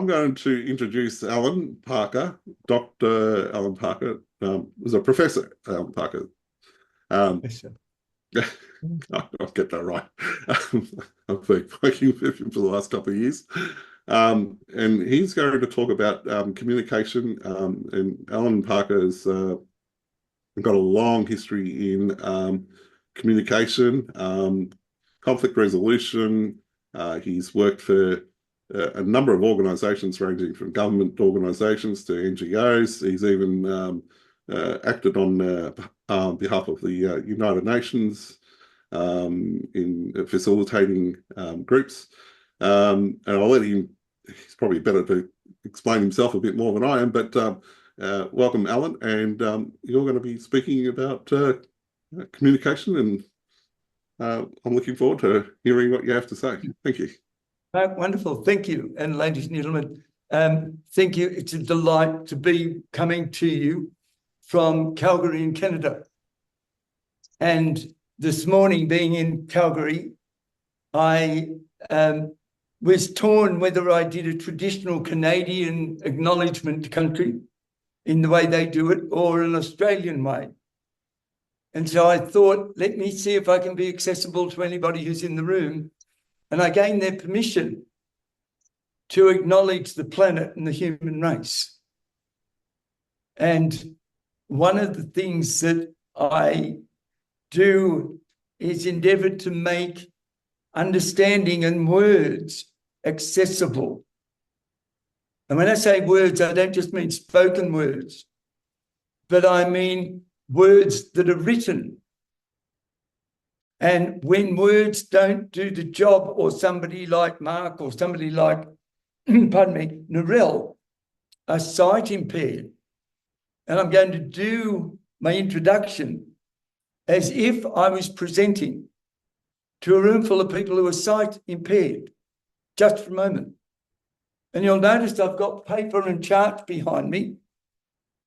I'm going to introduce Alan Parker. Dr. Alan Parker was a Professor Alan Parker. I'll get that right. I've been working with him for the last couple of years. And he's going to talk about communication. And Alan Parker's got a long history in communication, conflict resolution. He's worked for a number of organisations ranging from government organisations to NGOs. He's even acted on behalf of the United Nations in facilitating groups. And I'll let him, he's probably better to explain himself a bit more than I am, but welcome, Alan, and you're going to be speaking about communication, and I'm looking forward to hearing what you have to say. Thank you. Wonderful. Thank you. And ladies and gentlemen, thank you. It's a delight to be coming to you from Calgary in Canada. And this morning, being in Calgary, I was torn whether I did a traditional Canadian acknowledgement country in the way they do it or an Australian way. And so I thought, let me see if I can be accessible to anybody who's in the room. And I gained their permission to acknowledge the planet and the human race. And one of the things that I do is endeavour to make understanding and words accessible. And when I say words, I don't just mean spoken words, but I mean words that are written. And when words don't do the job, or somebody like Mark or somebody like, pardon me, Narelle, are sight impaired, and I'm going to do my introduction as if I was presenting to a room full of people who are sight impaired, just for a moment. And you'll notice I've got paper and charts behind me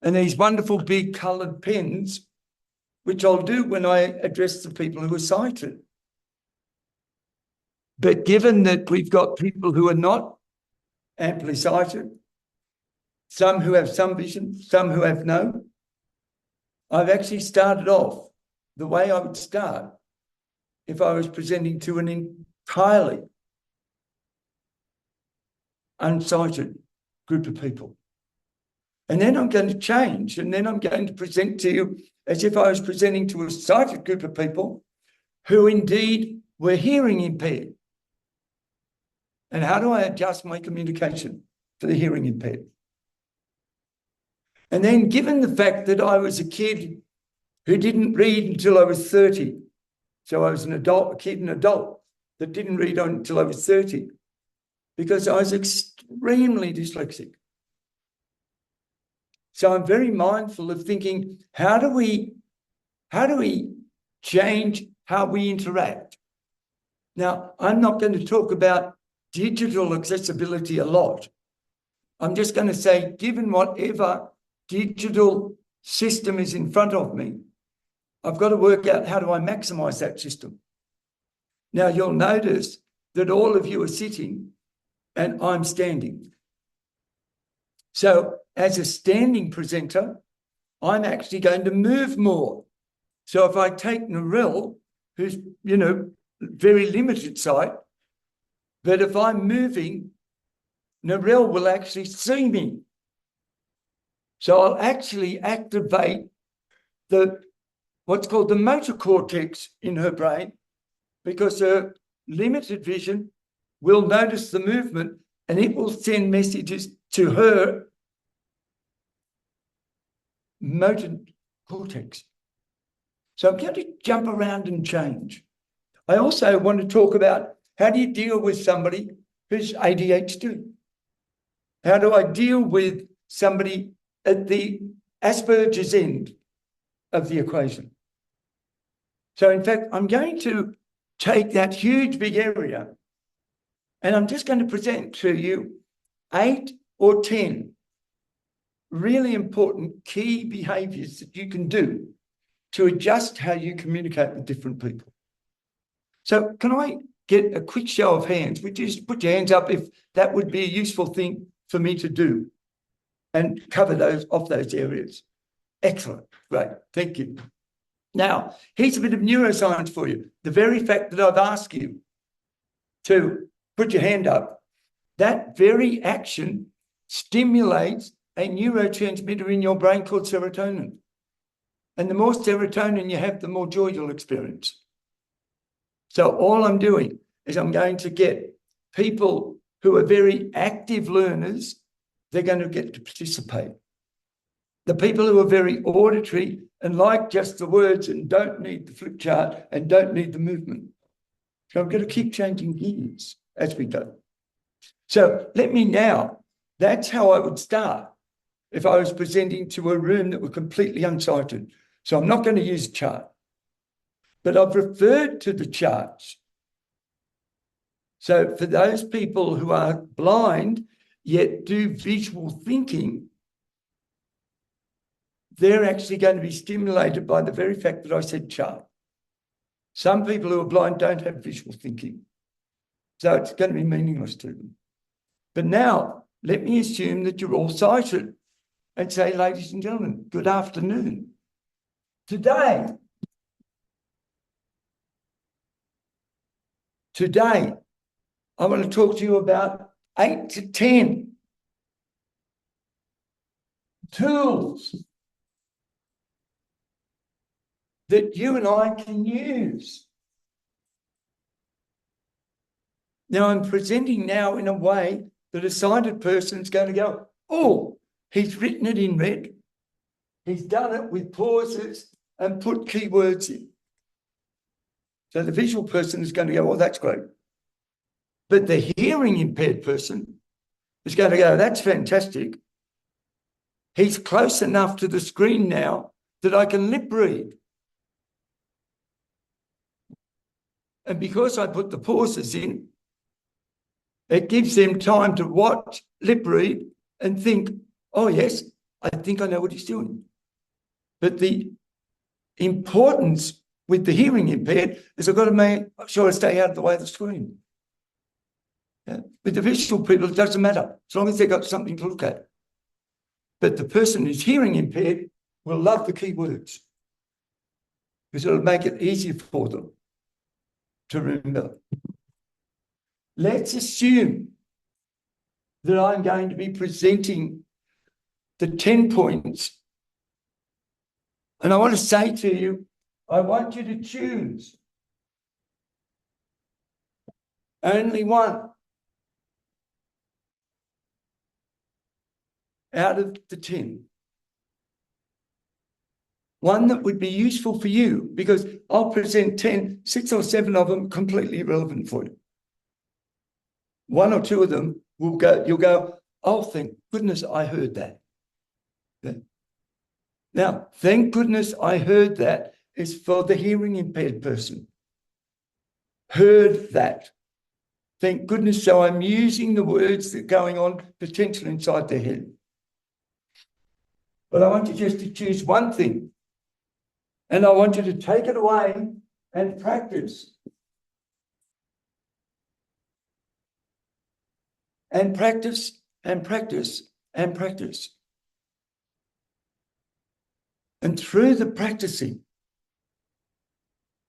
and these wonderful big coloured pens, which I'll do when I address the people who are sighted. But given that we've got people who are not amply sighted, some who have some vision, some who have no, I've actually started off the way I would start if I was presenting to an entirely unsighted group of people. And then I'm going to change, and then I'm going to present to you as if I was presenting to a sighted group of people who indeed were hearing impaired. And how do I adjust my communication for the hearing impaired? And then, given the fact that I was a kid who didn't read until I was 30, so I was an adult that didn't read until I was 30, because I was extremely dyslexic. So I'm very mindful of thinking, how do we change how we interact? Now, I'm not going to talk about digital accessibility a lot. I'm just going to say, given whatever digital system is in front of me, I've got to work out how do I maximize that system. Now, you'll notice that all of you are sitting and I'm standing. So as a standing presenter, I'm actually going to move more. So if I take Narelle, who's, very limited sight, but if I'm moving, Narelle will actually see me. So I'll actually activate what's called the motor cortex in her brain, because her limited vision will notice the movement and it will send messages to her motor cortex. So I'm going to jump around and change. I also want to talk about, how do you deal with somebody who's ADHD? How do I deal with somebody at the Asperger's end of the equation? So in fact, I'm going to take that huge big area and I'm just going to present to you 8 or 10 really important key behaviours that you can do to adjust how you communicate with different people. So can I get a quick show of hands? Would you just put your hands up if that would be a useful thing for me to do and cover those areas. Excellent. Great. Thank you. Now, here's a bit of neuroscience for you. The very fact that I've asked you to put your hand up, that very action stimulates a neurotransmitter in your brain called serotonin. And the more serotonin you have, the more joy you'll experience. So all I'm doing is I'm going to get people who are very active learners, they're going to get to participate. The people who are very auditory and like just the words and don't need the flip chart and don't need the movement. So I'm going to keep changing gears as we go. So let me now, that's how I would start if I was presenting to a room that were completely unsighted. So I'm not going to use a chart, but I've referred to the charts. So for those people who are blind yet do visual thinking, they're actually going to be stimulated by the very fact that I said chart. Some people who are blind don't have visual thinking, so it's going to be meaningless to them. But now, let me assume that you're all sighted and say, ladies and gentlemen, good afternoon. Today, I want to talk to you about 8 to 10 tools that you and I can use. Now, I'm presenting now in a way that a sighted person is going to go, oh, he's written it in red. He's done it with pauses and put keywords in. So the visual person is going to go, oh, that's great. But the hearing impaired person is going to go, that's fantastic. He's close enough to the screen now that I can lip read. And because I put the pauses in, it gives them time to watch, lip read, and think, oh, yes, I think I know what he's doing. But the importance with the hearing impaired is I've got to make sure I stay out of the way of the screen. Yeah. With the visual people, it doesn't matter, as long as they've got something to look at. But the person who's hearing impaired will love the keywords because it'll make it easier for them to remember. Let's assume that I'm going to be presenting the 10 points. And I want to say to you, I want you to choose only one out of the 10. One that would be useful for you, because I'll present 10, 6 or 7 of them completely irrelevant for you. 1 or 2 of them will go, you'll go, oh, thank goodness I heard that. Okay. Now, thank goodness I heard that is for the hearing impaired person. Heard that. Thank goodness, so I'm using the words that are going on potentially inside their head. But I want you just to choose one thing. And I want you to take it away and practice. And practice and practice and practice. And through the practicing,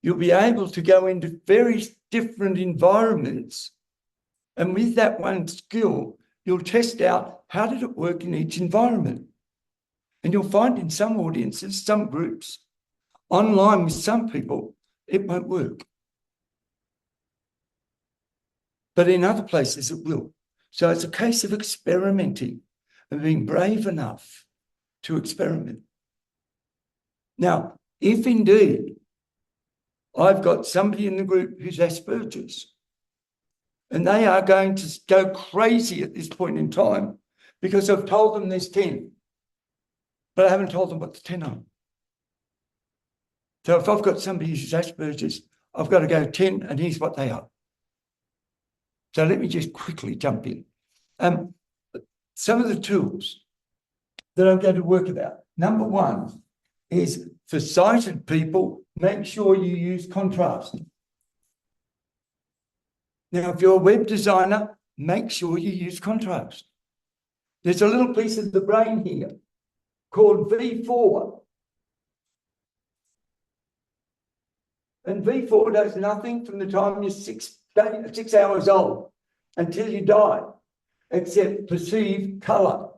you'll be able to go into very different environments. And with that one skill, you'll test out how did it work in each environment. And you'll find in some audiences, some groups, online with some people, it won't work. But in other places, it will. So it's a case of experimenting and being brave enough to experiment. Now, if indeed I've got somebody in the group who's Asperger's, and they are going to go crazy at this point in time because I've told them there's 10, but I haven't told them what the 10 are. So if I've got somebody who's Asperger's, I've got to go 10, and here's what they are. So let me just quickly jump in. Some of the tools that I'm going to work about. Number 1 is for sighted people, make sure you use contrast. Now, if you're a web designer, make sure you use contrast. There's a little piece of the brain here called V4. And V4 does nothing from the time you're 6 hours old until you die, except perceive colour.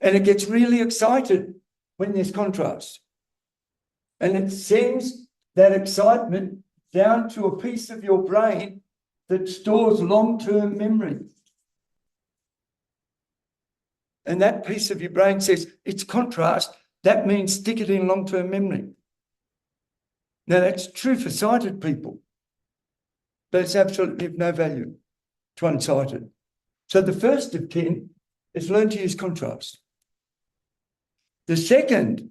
And it gets really excited when there's contrast. And it sends that excitement down to a piece of your brain that stores long-term memory. And that piece of your brain says, it's contrast. That means stick it in long-term memory. Now, that's true for sighted people, but it's absolutely of no value to unsighted. So the first of 10 is learn to use contrast. The second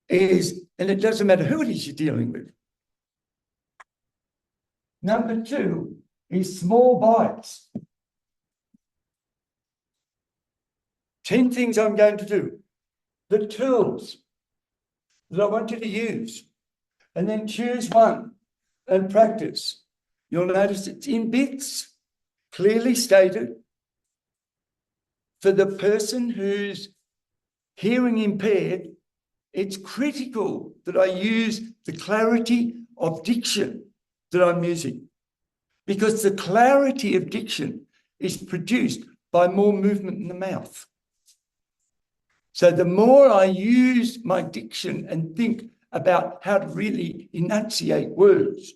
is, and it doesn't matter who it is you're dealing with. Number 2 is small bites. 10 things I'm going to do. The tools that I want you to use. And then choose one and practice. You'll notice it's in bits, clearly stated. For the person who's hearing impaired, it's critical that I use the clarity of diction that I'm using, because the clarity of diction is produced by more movement in the mouth. So the more I use my diction and think about how to really enunciate words,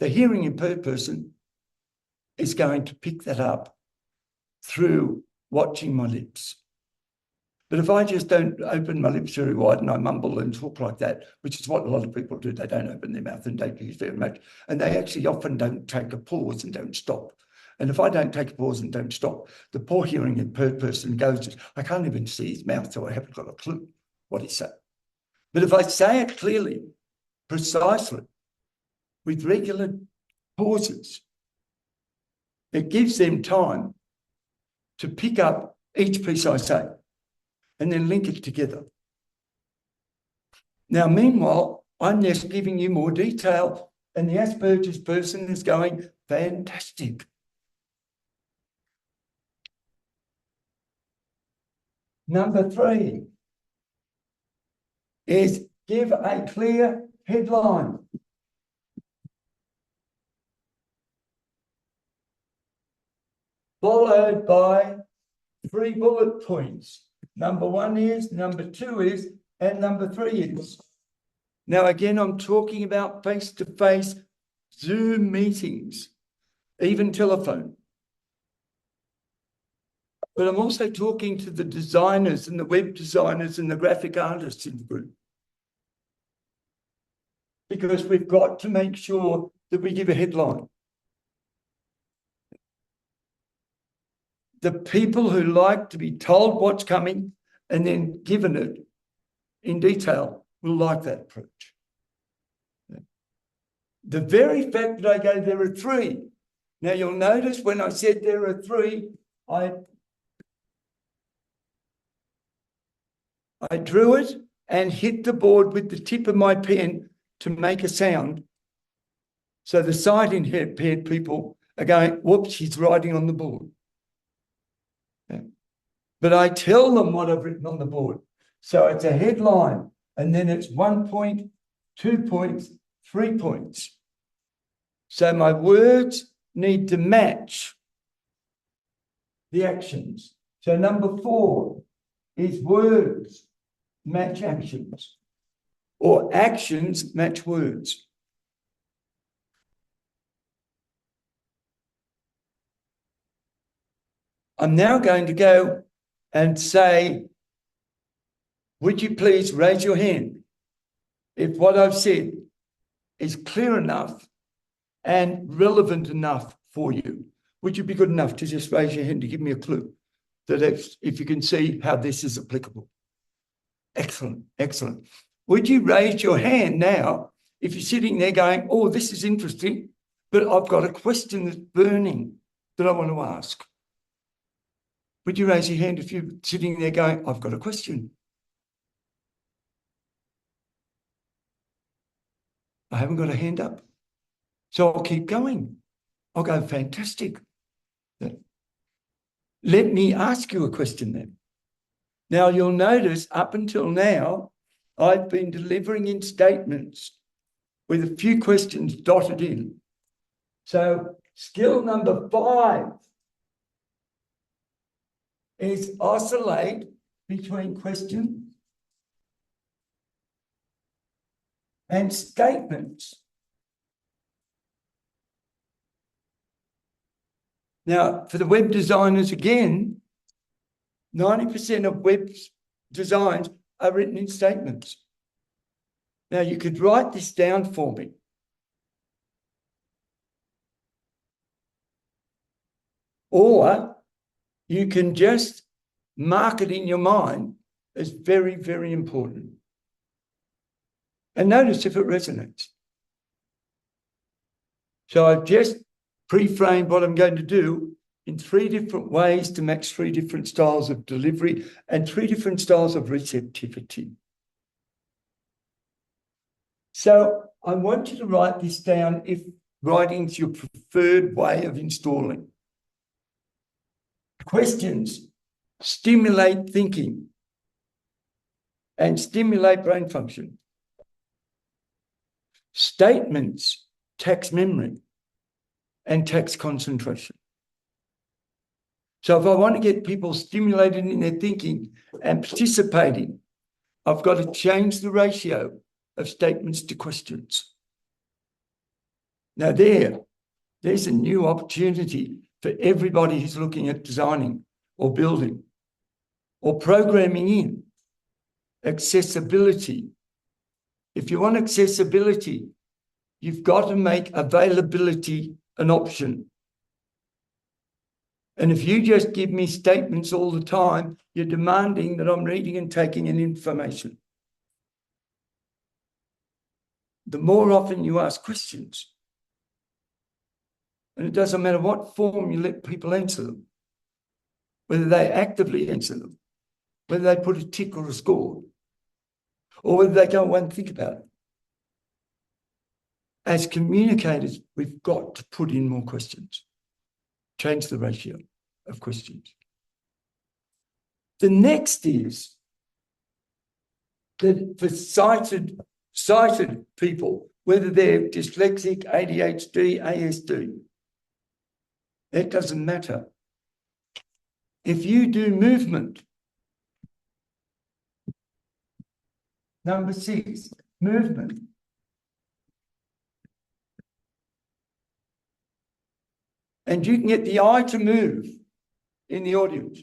the hearing impaired person is going to pick that up through watching my lips. But if I just don't open my lips very wide and I mumble and talk like that, which is what a lot of people do, they don't open their mouth and don't use very much, and they actually often don't take a pause and don't stop. And if I don't take a pause and don't stop, the poor hearing impaired person goes, I can't even see his mouth, so I haven't got a clue what he's saying. But if I say it clearly, precisely, with regular pauses, it gives them time to pick up each piece I say and then link it together. Now, meanwhile, I'm just giving you more detail, and the Asperger's person is going, fantastic. Number 3 is give a clear headline. Followed by 3 bullet points. Number 1 is, number 2 is, and number 3 is. Now, again, I'm talking about face-to-face Zoom meetings, even telephone. But I'm also talking to the designers and the web designers and the graphic artists in the group. Because we've got to make sure that we give a headline. The people who like to be told what's coming and then given it in detail will like that approach. The very fact that I go, there are 3. Now, you'll notice when I said there are 3, I drew it and hit the board with the tip of my pen to make a sound. So the sight impaired people are going, whoops, he's writing on the board. Yeah. But I tell them what I've written on the board. So it's a headline, and then it's 1 point, 2 points, 3 points. So my words need to match the actions. So number 4 is words match actions, or actions match words. I'm now going to go and say, would you please raise your hand if what I've said is clear enough and relevant enough for you? Would you be good enough to just raise your hand to give me a clue that if you can see how this is applicable? Excellent, excellent. Would you raise your hand now if you're sitting there going, oh, this is interesting, but I've got a question that's burning that I want to ask? Would you raise your hand if you're sitting there going, I've got a question? I haven't got a hand up. So I'll keep going. I'll go, fantastic. Let me ask you a question then. Now, you'll notice up until now, I've been delivering in statements with a few questions dotted in. So skill number 5 is oscillate between question and statements. Now, for the web designers again, 90% of web designs are written in statements. Now, you could write this down for me. Or you can just mark it in your mind as very, very important. And notice if it resonates. So I've just pre-framed what I'm going to do in 3 different ways to match 3 different styles of delivery and 3 different styles of receptivity. So I want you to write this down if writing's your preferred way of installing. Questions stimulate thinking and stimulate brain function. Statements tax memory and tax concentration. So if I want to get people stimulated in their thinking and participating, I've got to change the ratio of statements to questions. Now there's a new opportunity for everybody who's looking at designing or building or programming in accessibility. If you want accessibility, you've got to make availability an option. And if you just give me statements all the time, you're demanding that I'm reading and taking in information. The more often you ask questions, and it doesn't matter what form you let people answer them, whether they actively answer them, whether they put a tick or a score, or whether they go away and think about it. As communicators, we've got to put in more questions, change the ratio of questions. The next is that for sighted people, whether they're dyslexic, ADHD, ASD, it doesn't matter. If you do movement, number 6, movement. And you can get the eye to move in the audience.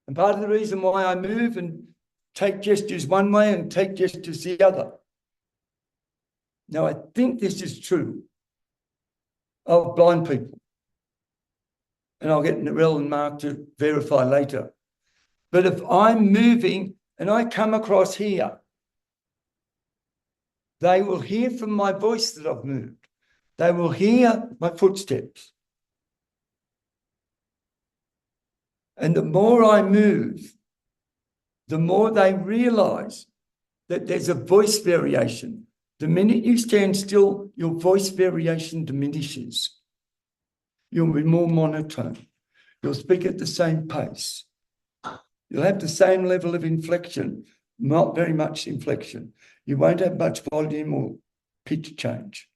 And part of the reason why I move and take gestures one way and take gestures the other. Now, I think this is true of blind people. And I'll get Narelle and Mark to verify later. But if I'm moving and I come across here, they will hear from my voice that I've moved. They will hear my footsteps. And the more I move, the more they realize that there's a voice variation. The minute you stand still, your voice variation diminishes. You'll be more monotone. You'll speak at the same pace. You'll have the same level of inflection, not very much inflection. You won't have much volume or pitch change.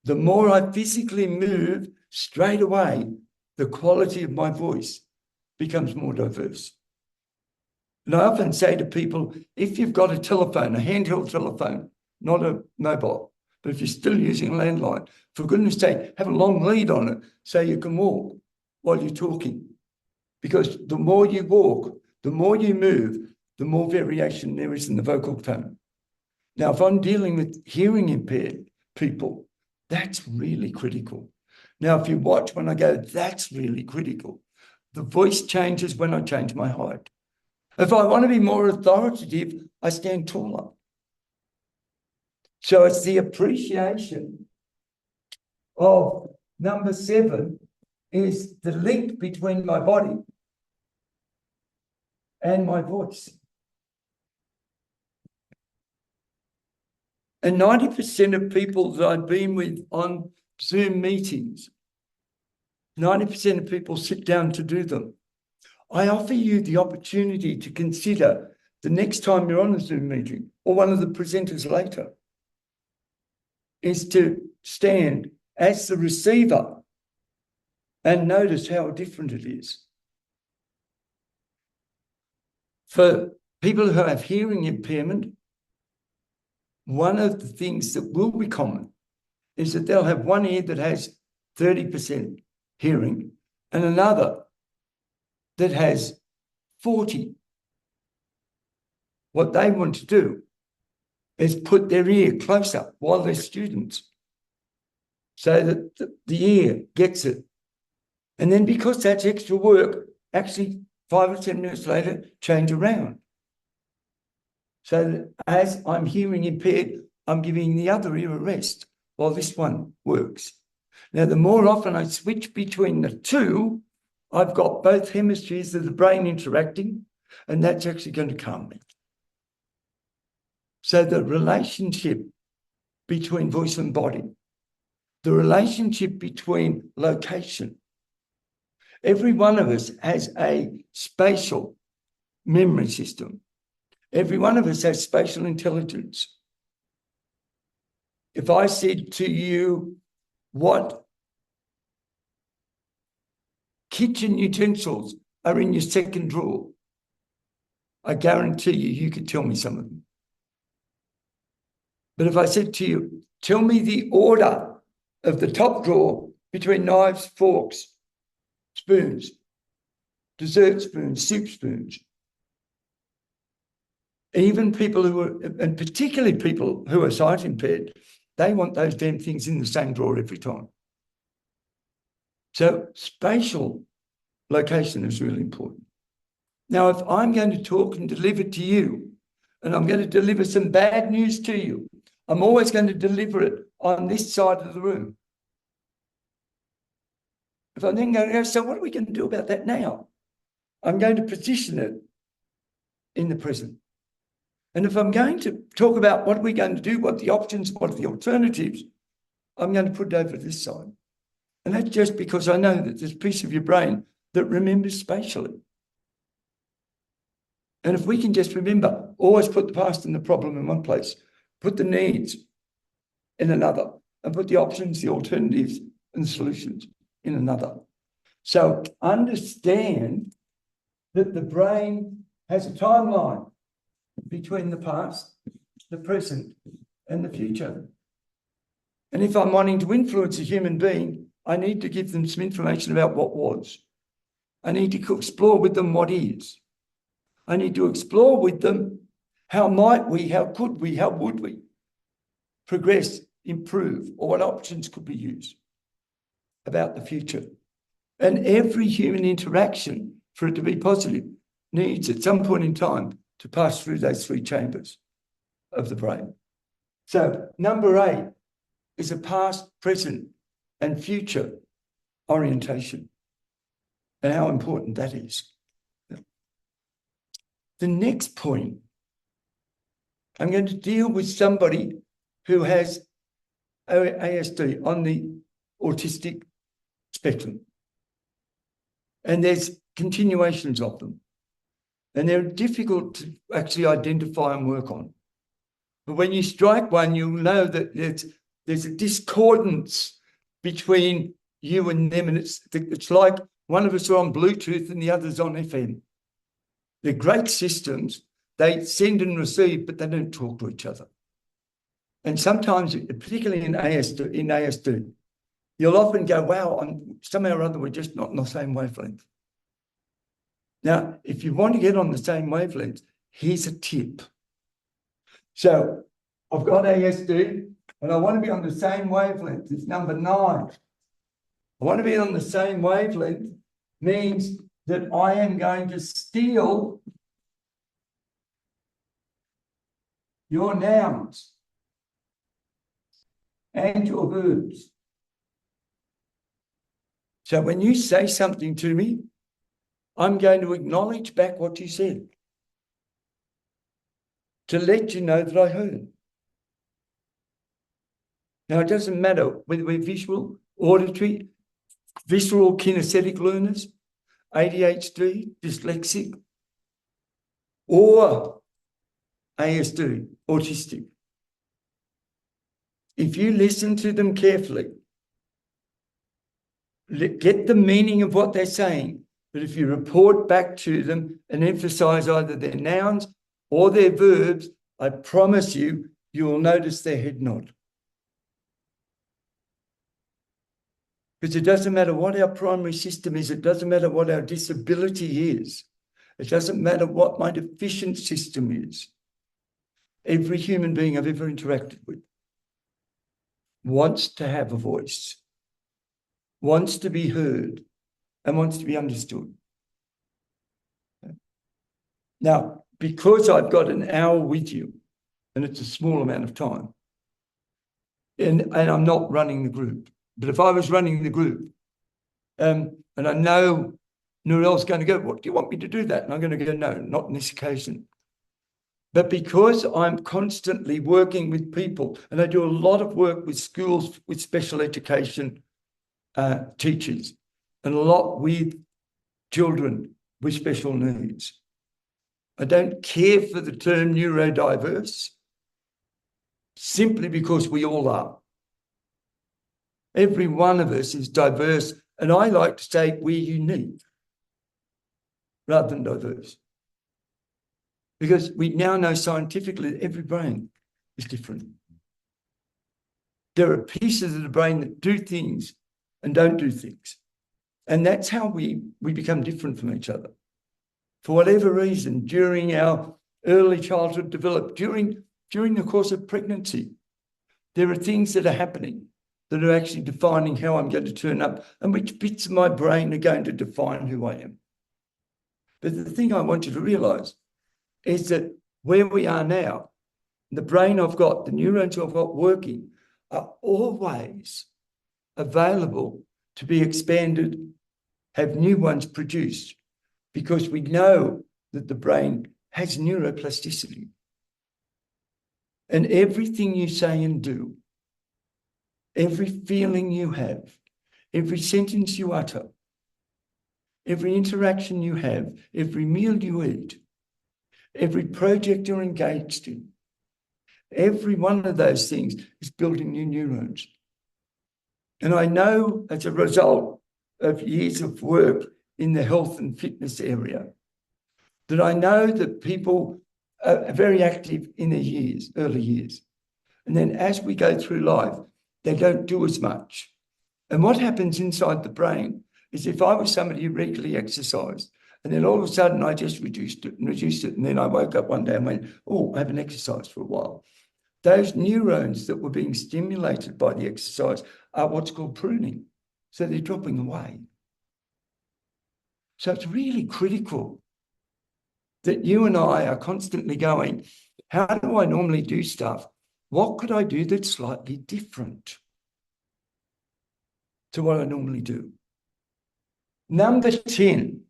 The more I physically move, straight away, the quality of my voice becomes more diverse. And I often say to people, if you've got a telephone, a handheld telephone, not a mobile, but if you're still using a landline, for goodness sake, have a long lead on it so you can walk while you're talking. Because the more you walk, the more you move, the more variation there is in the vocal tone. Now, if I'm dealing with hearing impaired people, that's really critical. Now, if you watch when I go, that's really critical. The voice changes when I change my height. If I want to be more authoritative, I stand taller. So it's the appreciation of number 7 is the link between my body and my voice. And 90% of people that I've been with on Zoom meetings, 90% of people sit down to do them. I offer you the opportunity to consider the next time you're on a Zoom meeting or one of the presenters later is to stand as the receiver and notice how different it is. For people who have hearing impairment, one of the things that will be common is that they'll have one ear that has 30% hearing and another that has 40. What they want to do is put their ear closer while they're students so that the ear gets it. And then because that's extra work, actually 5 or 10 minutes later, change around. So that as I'm hearing impaired, I'm giving the other ear a rest while this one works. Now, the more often I switch between the two, I've got both hemispheres of the brain interacting, and that's actually going to calm me. So the relationship between voice and body, the relationship between location. Every one of us has a spatial memory system. Every one of us has spatial intelligence. If I said to you, what kitchen utensils are in your second drawer, I guarantee you could tell me some of them. But if I said to you, tell me the order of the top drawer between knives, forks, spoons, dessert spoons, soup spoons, even people who are, and particularly people who are sight impaired, they want those damn things in the same drawer every time. So spatial location is really important. Now, if I'm going to talk and deliver to you, and I'm going to deliver some bad news to you, I'm always going to deliver it on this side of the room. If I'm then going to go, so what are we going to do about that now? I'm going to position it in the present. And if I'm going to talk about what are we going to do, what the options, what are the alternatives, I'm going to put it over this side. And that's just because I know that there's a piece of your brain that remembers spatially. And if we can just remember, always put the past and the problem in one place, put the needs in another, and put the options, the alternatives, and the solutions in another. So understand that the brain has a timeline between the past, the present, and the future. And if I'm wanting to influence a human being, I need to give them some information about what was. I need to explore with them what is. I need to explore with them how might we, how could we, how would we progress, improve, or what options could be used about the future. And every human interaction, for it to be positive, needs at some point in time to pass through those three chambers of the brain. So number 8 is a past, present, and future orientation, and how important that is. The next point, I'm going to deal with somebody who has ASD on the autistic spectrum. And there's continuations of them. And they're difficult to actually identify and work on. But when you strike one, you'll know that there's a discordance between you and them. And it's like one of us are on Bluetooth and the other's on FM. They're great systems. They send and receive, but they don't talk to each other. And sometimes, particularly in ASD, you'll often go, wow, somehow or other, we're just not on the same wavelength. Now, if you want to get on the same wavelength, here's a tip. So I've got ASD, and I want to be on the same wavelength. It's number 9. I want to be on the same wavelength means that I am going to steal your nouns and your verbs. So when you say something to me, I'm going to acknowledge back what you said to let you know that I heard. Now, it doesn't matter whether we're visual, auditory, visceral kinesthetic learners, ADHD, dyslexic, or ASD, autistic. If you listen to them carefully, get the meaning of what they're saying, but if you report back to them and emphasize either their nouns or their verbs, I promise you, you will notice their head nod. Because it doesn't matter what our primary system is, it doesn't matter what our disability is, it doesn't matter what my deficient system is. Every human being I've ever interacted with wants to have a voice, wants to be heard, and wants to be understood. Now, because I've got an hour with you, and it's a small amount of time, and I'm not running the group, but if I was running the group, and I know Narelle's going to go, what do you want me to do that? And I'm going to go, no, not on this occasion. But because I'm constantly working with people, and I do a lot of work with schools with special education teachers, and a lot with children with special needs, I don't care for the term neurodiverse simply because we all are. Every one of us is diverse, and I like to say we're unique rather than diverse. Because we now know scientifically that every brain is different. There are pieces of the brain that do things and don't do things. And that's how we become different from each other. For whatever reason, during our early childhood development, during the course of pregnancy, there are things that are happening that are actually defining how I'm going to turn up and which bits of my brain are going to define who I am. But the thing I want you to realize is that where we are now, the brain I've got, the neurons I've got working are always available to be expanded, have new ones produced, because we know that the brain has neuroplasticity. And everything you say and do, every feeling you have, every sentence you utter, every interaction you have, every meal you eat, every project you're engaged in, every one of those things is building new neurons. And I know as a result of years of work in the health and fitness area, that I know that people are very active in their years, early years. And then as we go through life, they don't do as much. And what happens inside the brain is if I was somebody who regularly exercised, and then all of a sudden I just reduced it, and then I woke up one day and went, oh, I haven't exercised for a while. Those neurons that were being stimulated by the exercise are what's called pruning. So they're dropping away. So it's really critical that you and I are constantly going, how do I normally do stuff? What could I do that's slightly different to what I normally do? Number 10,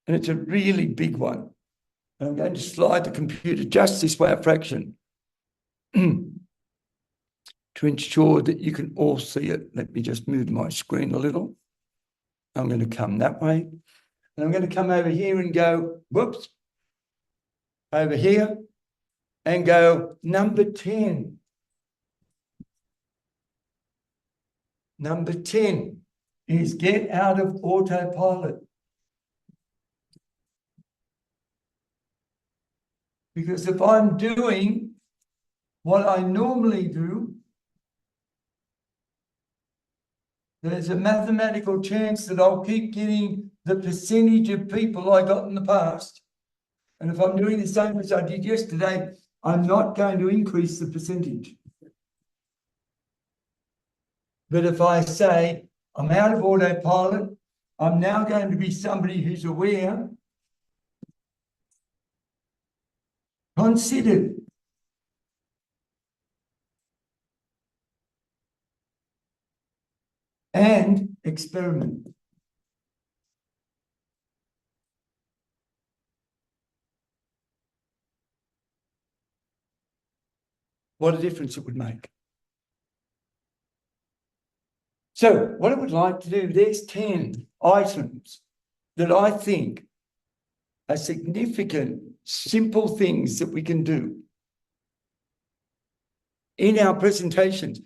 and it's a really big one. And I'm going to slide the computer just this way a fraction to ensure that you can all see it. Let me just move my screen a little. I'm going to come that way. And I'm going to come over here and go, whoops, over here and go number 10. Number 10 is get out of autopilot. Because if I'm doing what I normally do, there's a mathematical chance that I'll keep getting the percentage of people I got in the past. And if I'm doing the same as I did yesterday, I'm not going to increase the percentage. But if I say, I'm out of autopilot, I'm now going to be somebody who's aware, considered, and experiment. What a difference it would make. So what I would like to do, there's 10 items that I think are significant, simple things that we can do in our presentations,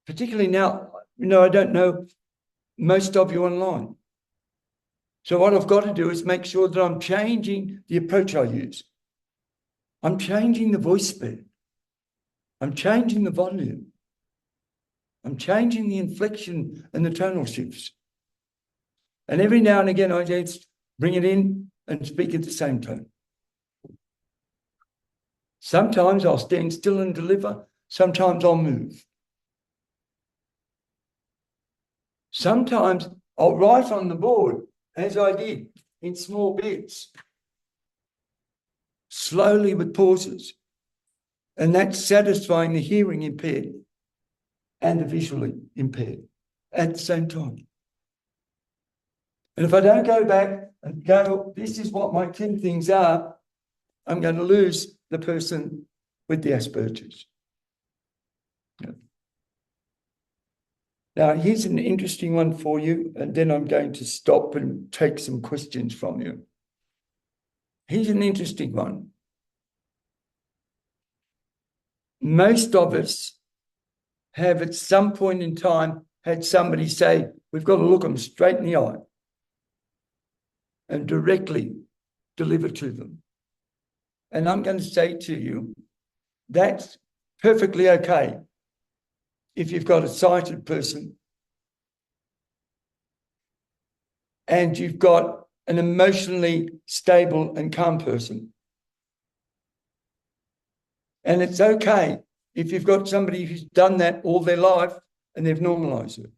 particularly now, I don't know most of you online. So what I've got to do is make sure that I'm changing the approach I use. I'm changing the voice speed. I'm changing the volume. I'm changing the inflection and the tonal shifts. And every now and again, I just bring it in and speak at the same tone. Sometimes I'll stand still and deliver. Sometimes I'll move. Sometimes I'll write on the board, as I did, in small bits, slowly with pauses. And that's satisfying the hearing impaired and the visually impaired at the same time. And if I don't go back and go, this is what my 10 things are, I'm going to lose the person with the Asperger's. Yeah. Now, here's an interesting one for you, and then I'm going to stop and take some questions from you. Here's an interesting one. Most of us have at some point in time had somebody say, we've got to look them straight in the eye and directly deliver to them. And I'm going to say to you, that's perfectly okay if you've got a sighted person and you've got an emotionally stable and calm person. And it's okay if you've got somebody who's done that all their life and they've normalized it.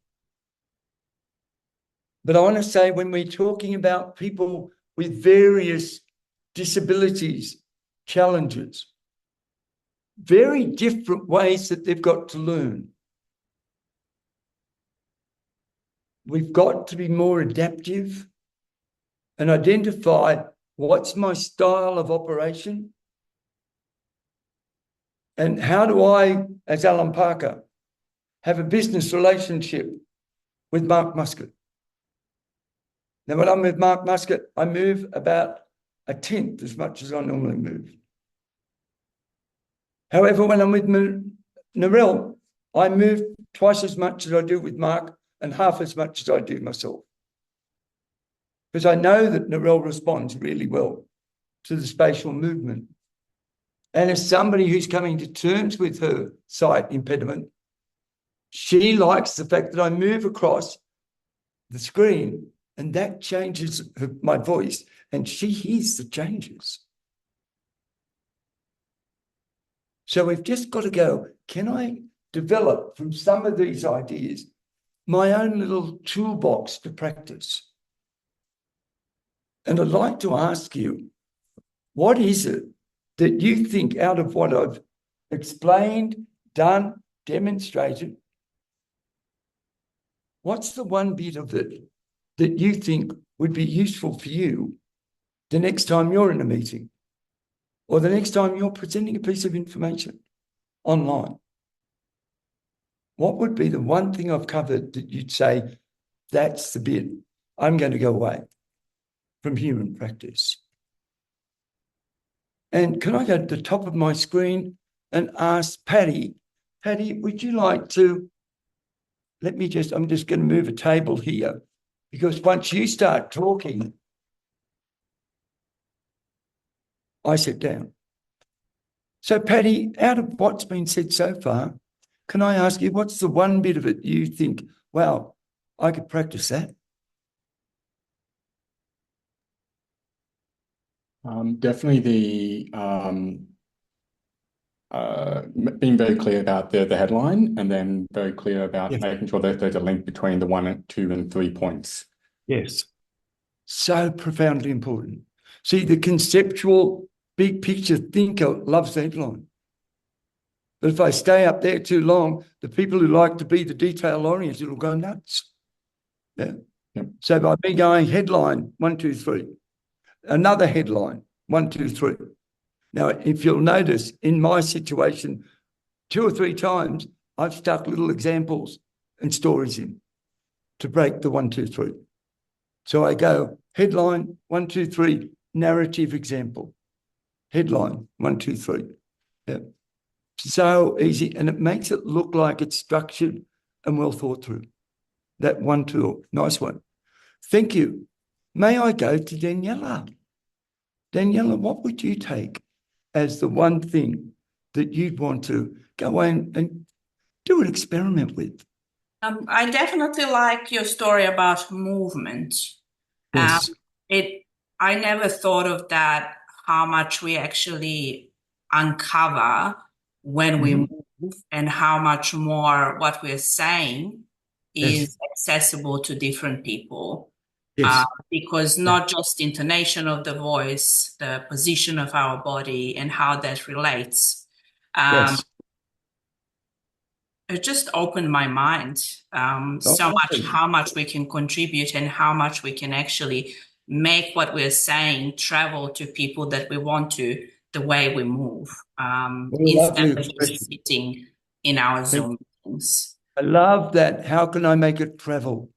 But I want to say, when we're talking about people with various disabilities, challenges, very different ways that they've got to learn. We've got to be more adaptive and identify what's my style of operation and how do I, as Alan Parker, have a business relationship with Mark Muscat. Now, when I'm with Mark Muscat, I move about a tenth as much as I normally move. However, when I'm with Narelle, I move twice as much as I do with Mark and half as much as I do myself. Because I know that Narelle responds really well to the spatial movement. And as somebody who's coming to terms with her sight impediment, she likes the fact that I move across the screen and that changes my voice and she hears the changes. So we've just got to go, can I develop from some of these ideas my own little toolbox to practice? And I'd like to ask you, what is it that you think out of what I've explained, done, demonstrated, what's the one bit of it that you think would be useful for you the next time you're in a meeting or the next time you're presenting a piece of information online? What would be the one thing I've covered that you'd say, that's the bit I'm going to go away from human practice? And can I go to the top of my screen and ask Patty, would you like to, I'm just going to move a table here, because once you start talking, I sit down. So Patty, out of what's been said so far, can I ask you, what's the one bit of it you think, wow, I could practice that? Definitely being very clear about the headline, and then very clear about making sure that there's a link between the 1, 2, and 3 points. Yes. So profoundly important. See, the conceptual big picture thinker loves the headline. But if I stay up there too long, the people who like to be the detail oriented will go nuts. Yeah. Yep. So by me going headline 1, 2, 3, another headline 1, 2, 3. Now, if you'll notice, in my situation, 2 or 3 times, I've stuck little examples and stories in. to break the 1, 2, 3. So I go headline, 1, 2, 3, narrative example. Headline, 1, 2, 3. Yeah. So easy, and it makes it look like it's structured and well thought through. That 1, 2, nice one. Thank you. May I go to Daniela? Daniela, what would you take as the one thing that you'd want to go away and do an experiment with? I definitely like your story about movement. Yes. I never thought of that, how much we actually uncover when we move, and how much more what we're saying is accessible to different people. Yes. Because not just intonation of the voice, the position of our body and how that relates. Yes. It just opened my mind so much, how much we can contribute and how much we can actually make what we're saying travel to people that we want to, the way we move, instead of just sitting in our Zoom meetings. I love that. How can I make it travel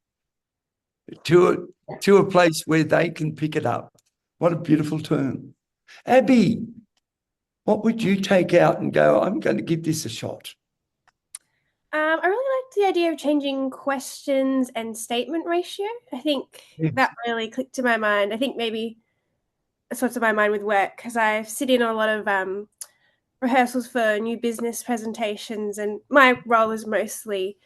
to a place where they can pick it up? What a beautiful term. Abby, what would you take out and go, I'm going to give this a shot? I really liked the idea of changing questions and statement ratio. I think that really clicked to my mind. I think maybe it's what's in my mind with work, because I sit in a lot of rehearsals for new business presentations, and my role is mostly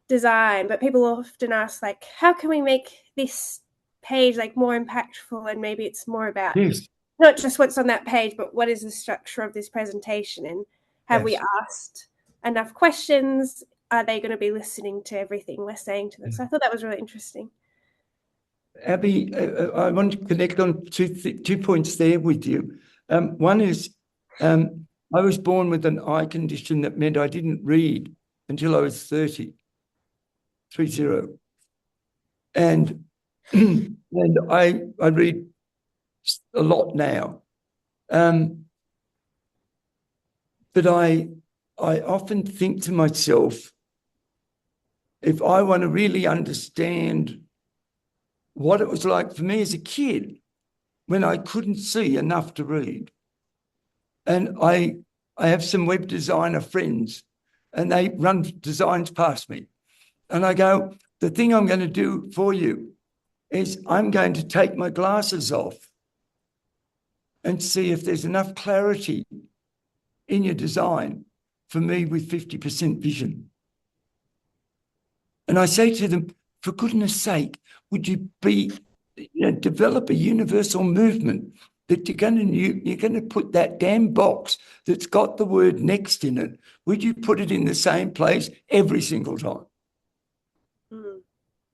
design, but people often ask, like, how can we make this page like more impactful? And maybe it's more about not just what's on that page, but what is the structure of this presentation? And have we asked enough questions? Are they going to be listening to everything we're saying to them? So I thought that was really interesting. Abby, I want to connect on two points there with you. One is I was born with an eye condition that meant I didn't read until I was 30. And I read a lot now. But I often think to myself, if I want to really understand what it was like for me as a kid when I couldn't see enough to read. And I have some web designer friends, and they run designs past me. And I go, the thing I'm going to do for you is I'm going to take my glasses off and see if there's enough clarity in your design for me with 50% vision. And I say to them, for goodness sake, would you develop a universal movement that you're going to put that damn box that's got the word next in it, would you put it in the same place every single time?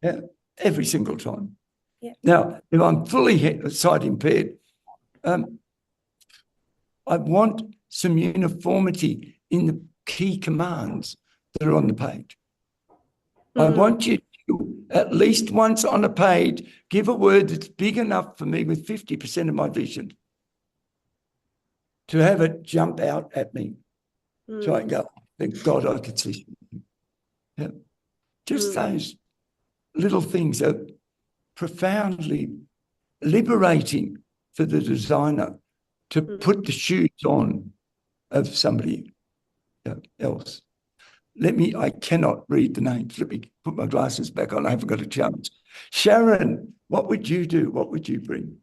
Yeah, every single time. Yeah. Now, if I'm fully sight impaired, I want some uniformity in the key commands that are on the page. I want you to, at least once on a page, give a word that's big enough for me with 50% of my vision to have it jump out at me. So I go, thank God I could see something. Yeah. Just those little things are profoundly liberating for the designer to put the shoes on of somebody else. I cannot read the names. Let me put my glasses back on. I haven't got a chance. Sharon, what would you do? What would you bring?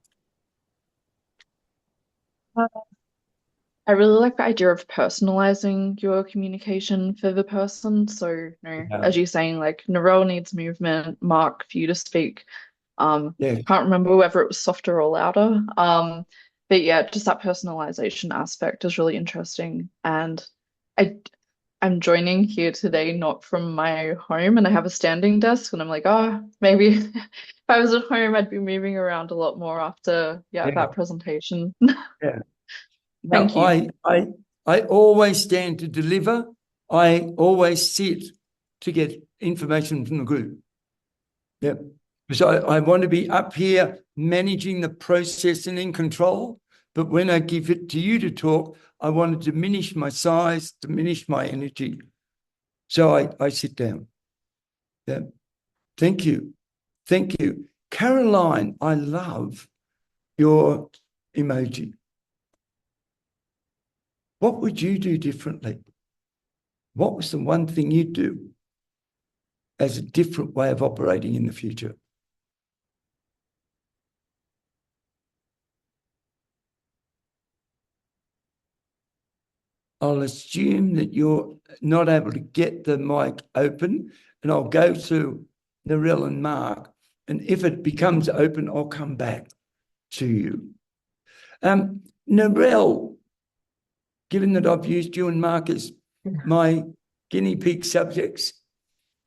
I really like the idea of personalizing your communication for the person. So, as you're saying, like Narelle needs movement, Mark, for you to speak. Can't remember whether it was softer or louder. But yeah, just that personalization aspect is really interesting. And I'm joining here today, not from my home, and I have a standing desk, and I'm like, maybe if I was at home, I'd be moving around a lot more after that presentation. Yeah. Thank you. I always stand to deliver. I always sit to get information from the group. Yeah. Because I want to be up here managing the process and in control. But when I give it to you to talk, I want to diminish my size, diminish my energy. So I sit down. Yeah. Thank you. Thank you. Caroline, I love your emoji. What would you do differently? What was the one thing you'd do as a different way of operating in the future? I'll assume that you're not able to get the mic open, and I'll go to Narelle and Mark, and if it becomes open, I'll come back to you. Narelle, given that I've used you and Mark as my guinea pig subjects,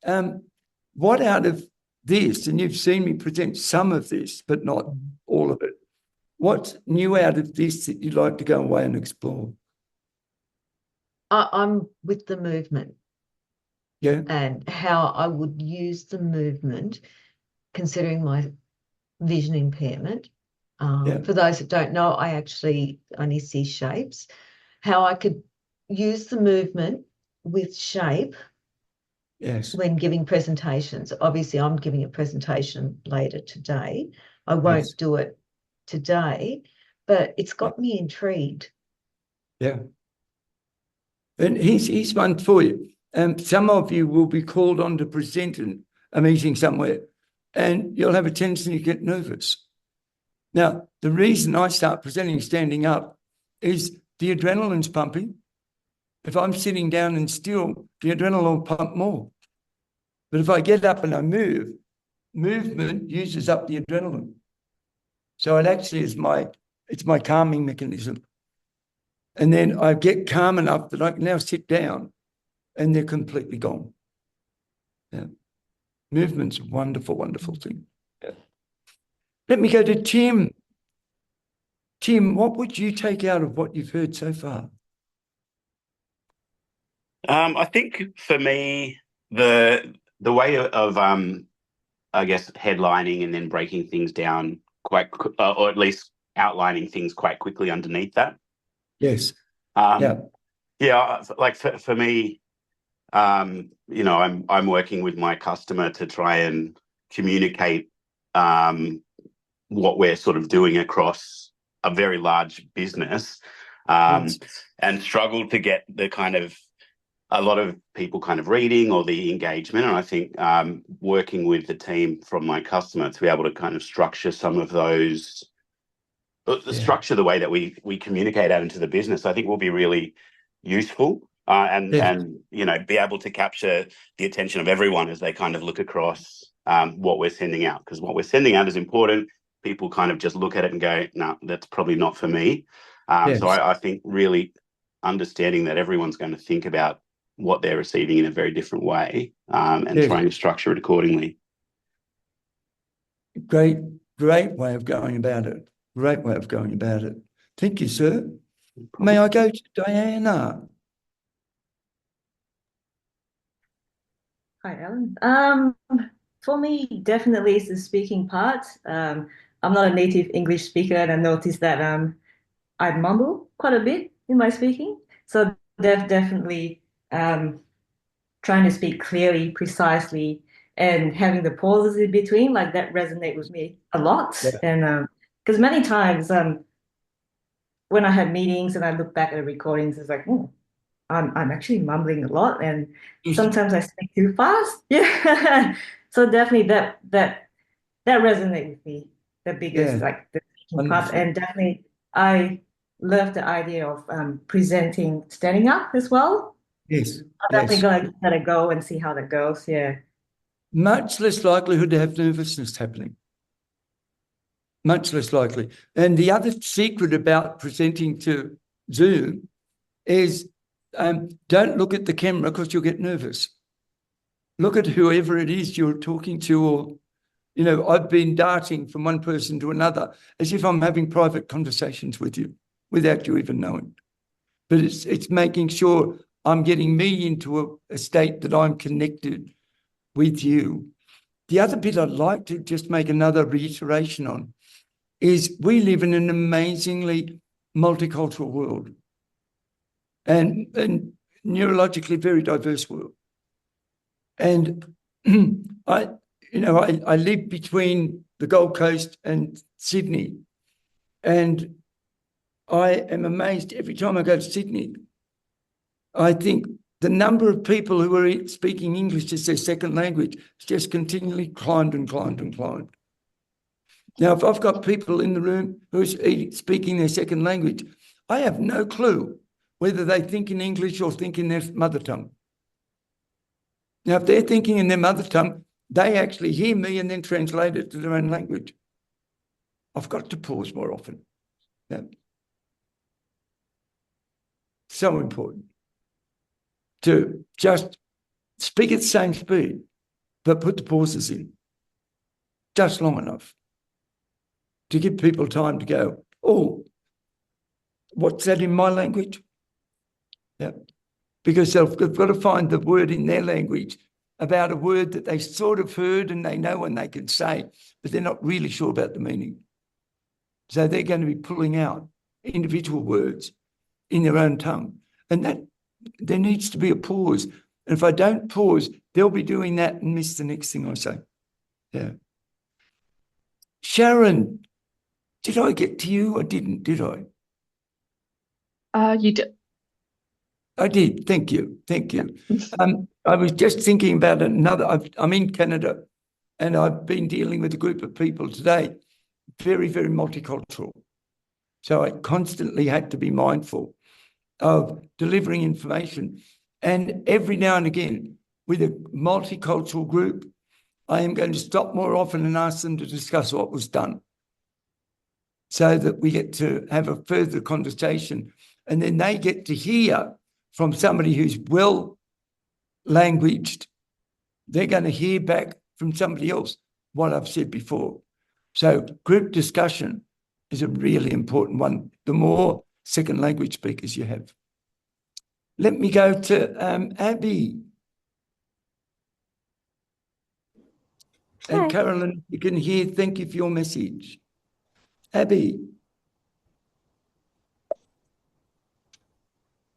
what out of this, and you've seen me present some of this, but not all of it, what's new out of this that you'd like to go away and explore? I'm with the movement. Yeah. And how I would use the movement, considering my vision impairment. For those that don't know, I actually only see shapes. How I could use the movement with shape. Yes. When giving presentations. Obviously, I'm giving a presentation later today. I won't do it today, but it's got me intrigued. Yeah. And here's one for you. Some of you will be called on to present in a meeting somewhere, and you'll have a tendency to get nervous. Now, the reason I start presenting standing up is the adrenaline's pumping. If I'm sitting down and still, the adrenaline will pump more. But if I get up and I move, movement uses up the adrenaline. So it actually is it's my calming mechanism. And then I get calm enough that I can now sit down and they're completely gone. Yeah. Movement's a wonderful, wonderful thing. Yeah. Let me go to Tim. Tim, what would you take out of what you've heard so far? I think for me, the way of I guess headlining and then breaking things down or at least outlining things quite quickly underneath that. Yes. Yeah. Like for me, you know, I'm working with my customer to try and communicate what we're sort of doing across a very large business, and struggled to get the kind of a lot of people kind of reading or the engagement. And I think working with the team from my customer to be able to kind of structure some of those, structure the way that we communicate out into the business, I think will be really useful. And you know, be able to capture the attention of everyone as they kind of look across what we're sending out, because what we're sending out is important. People kind of just look at it and go, no, that's probably not for me. So I think really understanding that everyone's going to think about what they're receiving in a very different way, and trying to structure it accordingly. Great way of going about it. Great way of going about it. Thank you, sir. May I go to Diana? Hi, Alan. For me, definitely it's the speaking part. I'm not a native English speaker, and I noticed that I mumble quite a bit in my speaking. So definitely trying to speak clearly, precisely, and having the pauses in between, like that resonate with me a lot. Yeah. And because many times when I have meetings and I look back at the recordings, it's like, I'm actually mumbling a lot, and sometimes I speak too fast. Yeah. So definitely that resonates with me the biggest, like the speaking part. And definitely I love the idea of presenting standing up as well. Yes. I'm definitely going to let it go and see how that goes. Yeah. Much less likelihood to have nervousness happening. Much less likely. And the other secret about presenting to Zoom is don't look at the camera because you'll get nervous. Look at whoever it is you're talking to, or, you know, I've been darting from one person to another as if I'm having private conversations with you without you even knowing. But it's making sure I'm getting me into a state that I'm connected with you. The other bit I'd like to just make another reiteration on is we live in an amazingly multicultural world and neurologically very diverse world. And I live between the Gold Coast and Sydney, and I am amazed every time I go to Sydney. I think the number of people who are speaking English as their second language has just continually climbed and climbed and climbed. Now, if I've got people in the room who are speaking their second language, I have no clue whether they think in English or think in their mother tongue. Now, if they're thinking in their mother tongue, they actually hear me and then translate it to their own language. I've got to pause more often. Yeah. So important to just speak at the same speed, but put the pauses in just long enough to give people time to go, oh, what's that in my language? Yeah. Because they've got to find the word in their language about a word that they sort of heard and they know and they can say, but they're not really sure about the meaning. So they're going to be pulling out individual words in their own tongue. And that there needs to be a pause. And if I don't pause, they'll be doing that and miss the next thing I say. Yeah. Sharon, did I get to you or didn't, did I? You did. I did. Thank you. Thank you. I was just thinking about another. I'm in Canada and I've been dealing with a group of people today, very, very multicultural. So I constantly had to be mindful of delivering information. And every now and again, with a multicultural group, I am going to stop more often and ask them to discuss what was done so that we get to have a further conversation. And then they get to hear from somebody who's well languaged. They're going to hear back from somebody else what I've said before. So group discussion is a really important one, the more second language speakers you have. Let me go to Abby. Hi. And Carolyn, you can hear, thank you for your message. Abby.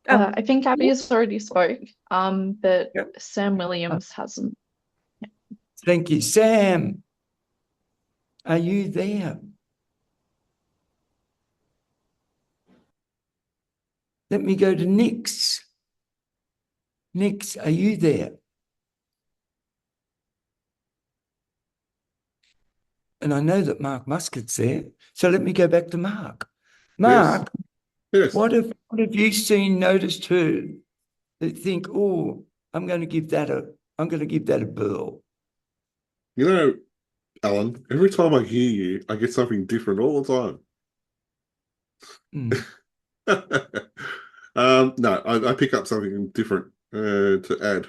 I think Abby has already spoke, but Yep. Sam Williams hasn't. Thank you. Sam, are you there? Let me go to Nix. Nix, are you there? And I know that Mark Muscat's there, so let me go back to Mark. Mark, Yes. what have you seen, noticed, heard that think, oh, I'm going to give that a burl? You know, Alan, every time I hear you, I get something different all the time. No, I pick up something different to add.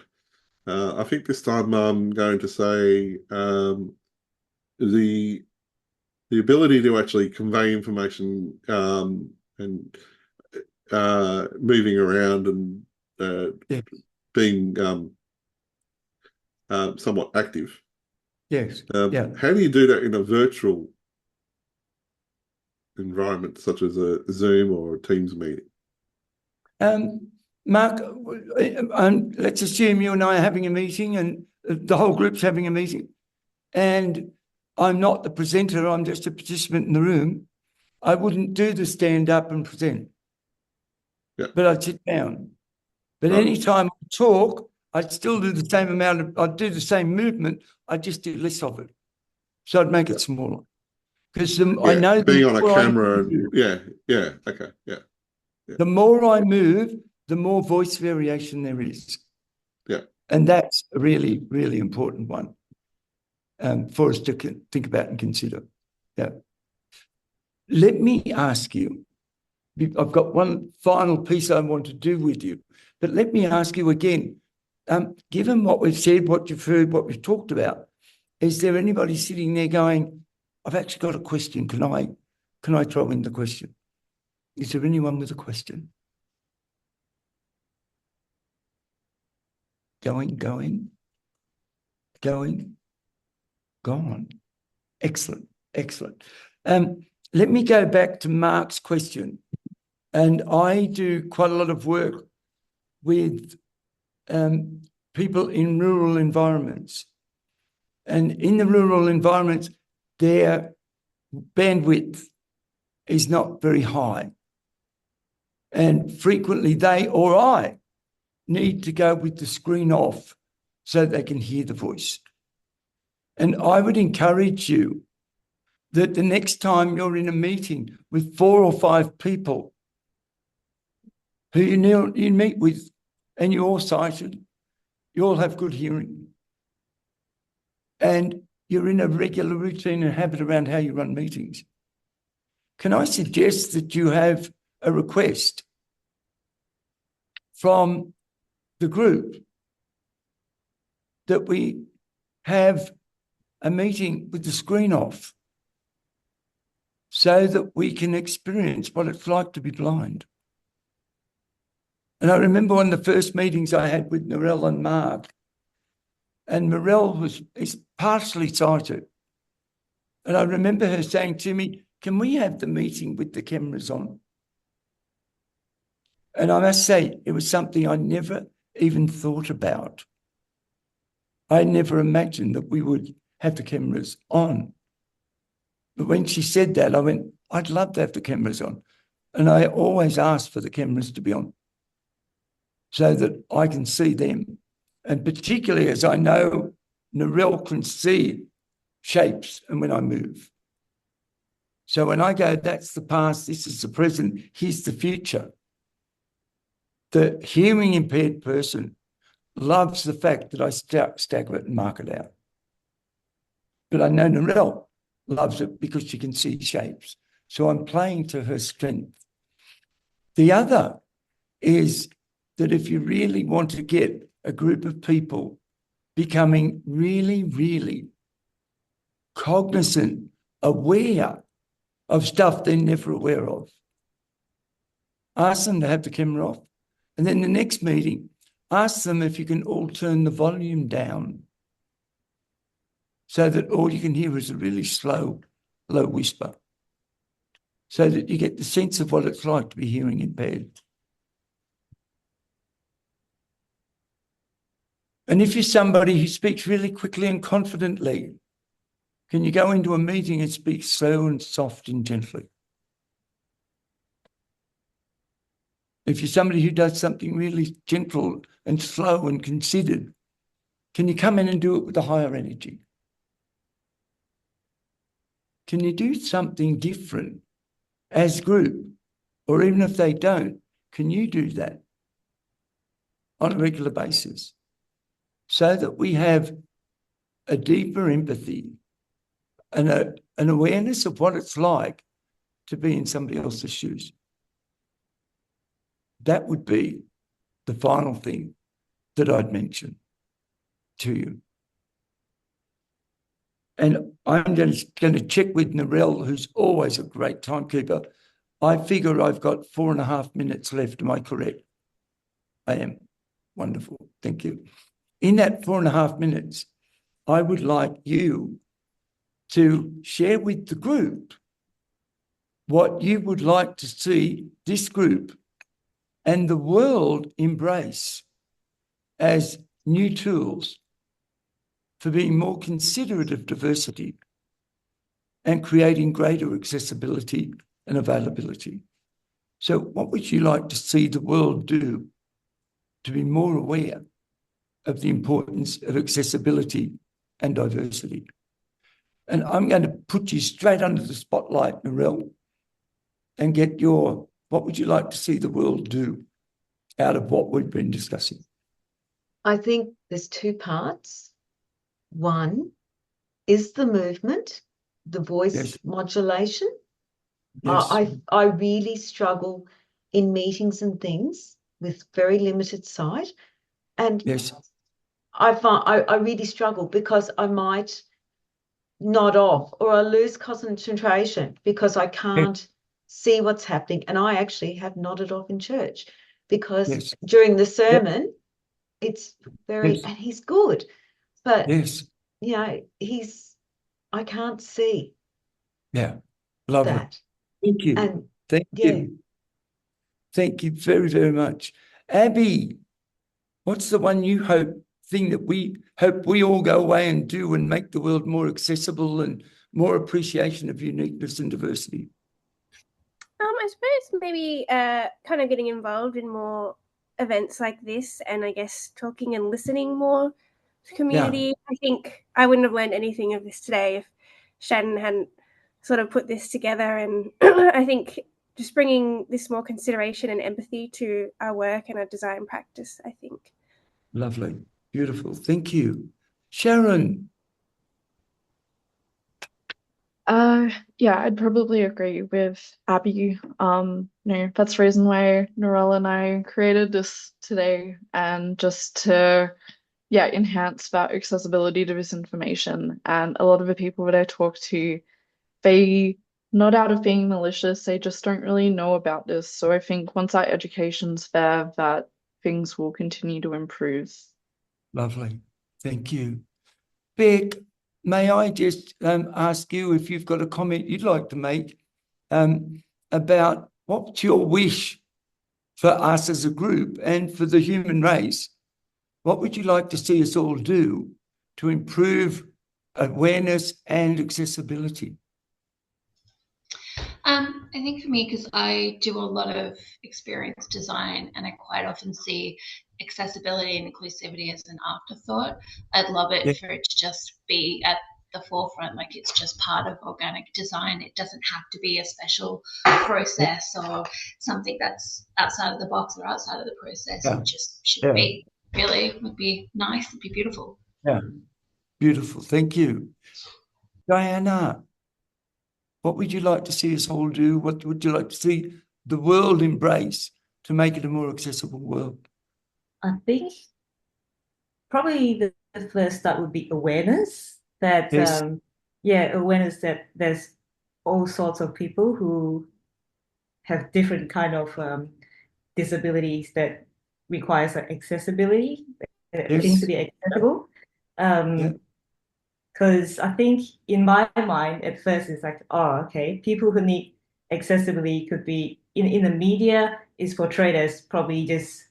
I think this time I'm going to say the ability to actually convey information and moving around and being somewhat active. Yes. How do you do that in a virtual environment such as a Zoom or a Teams meeting? Mark, let's assume you and I are having a meeting and the whole group's having a meeting and I'm not the presenter, I'm just a participant in the room. I wouldn't do the stand up and present, but I'd sit down. But anytime I talk, I'd still do the same I'd do the same movement, I'd just do less of it. So I'd make it smaller. Because I know being on a camera, okay. The more I move, the more voice variation there is. Yeah. And that's a really, really important one for us to think about and consider. Yeah. Let me ask you, I've got one final piece I want to do with you, but let me ask you again, given what we've said, what you've heard, what we've talked about, is there anybody sitting there going, I've actually got a question. Can I throw in the question? Is there anyone with a question? Going, gone. Excellent. Let me go back to Mark's question. And I do quite a lot of work with people in rural environments. And in the rural environments, their bandwidth is not very high. And frequently they or I need to go with the screen off so they can hear the voice. And I would encourage you that the next time you're in a meeting with 4 or 5 people who you meet with and you're all sighted, you all have good hearing, and you're in a regular routine and habit around how you run meetings, can I suggest that you have a request from the group that we have a meeting with the screen off so that we can experience what it's like to be blind? And I remember one of the first meetings I had with Narelle and Mark, and Narelle is partially sighted. And I remember her saying to me, can we have the meeting with the cameras on? And I must say, it was something I never even thought about. I never imagined that we would have the cameras on. But when she said that, I went, I'd love to have the cameras on. And I always ask for the cameras to be on so that I can see them. And particularly as I know Narelle can see shapes and when I move. So when I go, that's the past, this is the present, here's the future. The hearing impaired person loves the fact that I stagger it and mark it out. But I know Narelle loves it because she can see shapes. So I'm playing to her strength. The other is that if you really want to get a group of people becoming really, really cognizant, aware of stuff they're never aware of, ask them to have the camera off. And then the next meeting, ask them if you can all turn the volume down so that all you can hear is a really slow, low whisper, so that you get the sense of what it's like to be hearing impaired. And if you're somebody who speaks really quickly and confidently, can you go into a meeting and speak slow and soft and gently? If you're somebody who does something really gentle and slow and considered, can you come in and do it with a higher energy? Can you do something different as a group? Or even if they don't, can you do that on a regular basis so that we have a deeper empathy and an awareness of what it's like to be in somebody else's shoes? That would be the final thing that I'd mention to you. And I'm going to check with Narelle, who's always a great timekeeper. I figure I've got 4.5 minutes left. Am I correct? I am. Wonderful. Thank you. In that 4.5 minutes, I would like you to share with the group what you would like to see this group and the world embrace as new tools for being more considerate of diversity and creating greater accessibility and availability. So what would you like to see the world do to be more aware of the importance of accessibility and diversity? And I'm going to put you straight under the spotlight, Narelle, and get your, what would you like to see the world do out of what we've been discussing? I think there's 2 parts. One is the movement, the voice modulation. Yes. I really struggle in meetings and things with very limited sight. And I find I really struggle because I might nod off or I lose concentration because I can't see what's happening. And I actually have nodded off in church because during the sermon, it's very, and he's good, but you know, I can't see. Yeah, love that. It. Thank you. And thank you. Thank you very, very much. Abby, what's the one you hope thing that we hope we all go away and do and make the world more accessible and more appreciation of uniqueness and diversity? I suppose maybe kind of getting involved in more events like this, and I guess talking and listening more to community. I think I wouldn't have learned anything of this today if Shannon hadn't sort of put this together. And I think just bringing this more consideration and empathy to our work and our design practice, I think. Lovely. Beautiful. Thank you. Sharon. Yeah, I'd probably agree with Abby. That's the reason why Narelle and I created this today, and just to enhance that accessibility to this information. And a lot of the people that I talk to, they, not out of being malicious, they just don't really know about this. So I think once our education's there, that things will continue to improve. Lovely. Thank you. Beck, may I just ask you if you've got a comment you'd like to make about what's your wish for us as a group and for the human race? What would you like to see us all do to improve awareness and accessibility? I think for me, because I do a lot of experience design and I quite often see accessibility and inclusivity as an afterthought, I'd love it for it to just be at the forefront, like it's just part of organic design. It doesn't have to be a special process or something that's outside of the box or outside of the process. It just should be, really would be nice, it'd be beautiful. Yeah, beautiful. Thank you. Diana, what would you like to see us all do? What would you like to see the world embrace to make it a more accessible world? I think probably the first step would be awareness that, awareness that there's all sorts of people who have different kind of disabilities that requires accessibility, things to be accessible. Because I think in my mind, at first it's like, oh, okay, people who need accessibility could be in the media is portrayed as probably just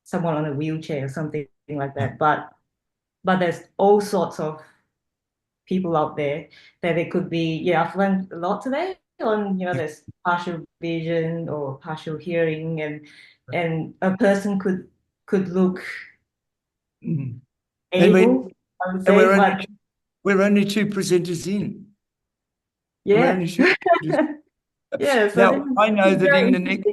someone on a wheelchair or something like that. But there's all sorts of people out there that it could be. I've learned a lot today on, there's partial vision or partial hearing, and a person could look able, I would say, we're only two presenters in. Yeah. So now, I know that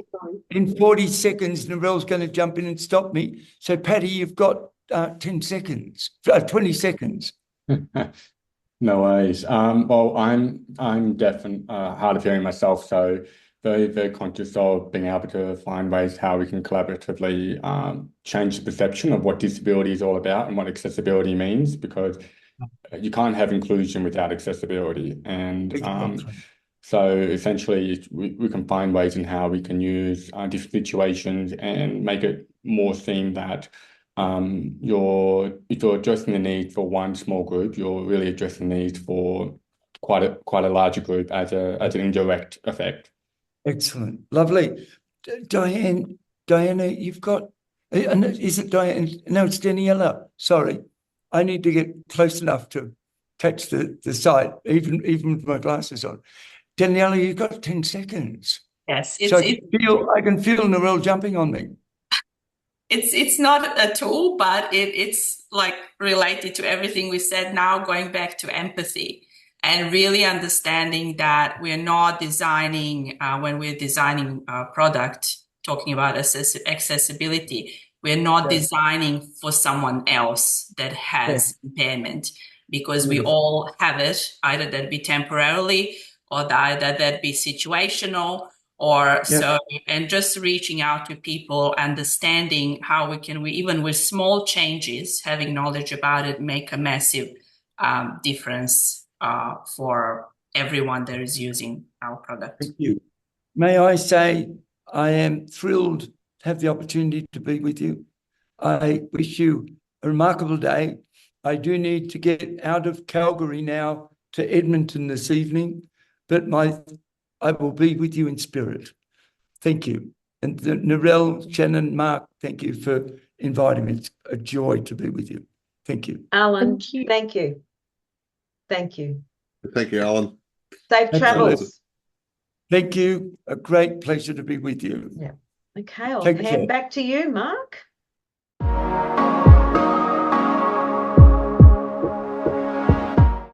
in 40 seconds, Narelle's going to jump in and stop me. So, Patty, you've got 10 seconds, 20 seconds. No worries. Well, I'm deaf and hard of hearing myself, so very, very conscious of being able to find ways how we can collaboratively change the perception of what disability is all about and what accessibility means, because you can't have inclusion without accessibility. And so essentially we can find ways in how we can use different situations and make it more seem that if you're addressing the needs for one small group, you're really addressing the needs for quite a larger group as an indirect effect. Excellent. Lovely. Diana, you've got, is it Diana? No, it's Daniela. Sorry. I need to get close enough to catch the site, even with my glasses on. Daniela, you've got 10 seconds. Yes. I can feel Narelle jumping on me. It's not a tool, but it's like related to everything we said now, going back to empathy and really understanding that we're not designing, when we're designing a product, talking about accessibility, we're not designing for someone else that has impairment, because we all have it, either that be temporarily or either that be situational, or so, and just reaching out to people, understanding how we even with small changes, having knowledge about it, make a massive difference for everyone that is using our product. Thank you. May I say, I am thrilled to have the opportunity to be with you. I wish you a remarkable day. I do need to get out of Calgary now to Edmonton this evening, but I will be with you in spirit. Thank you. And Narelle, Shannon, Mark, thank you for inviting me. It's a joy to be with you. Thank you. Alan, Thank you. thank you. Thank you. Thank you, Alan. Safe Absolutely. travels. Thank you. A great pleasure to be with you. Yeah. Okay, I'll Take hand care. back to you, Mark.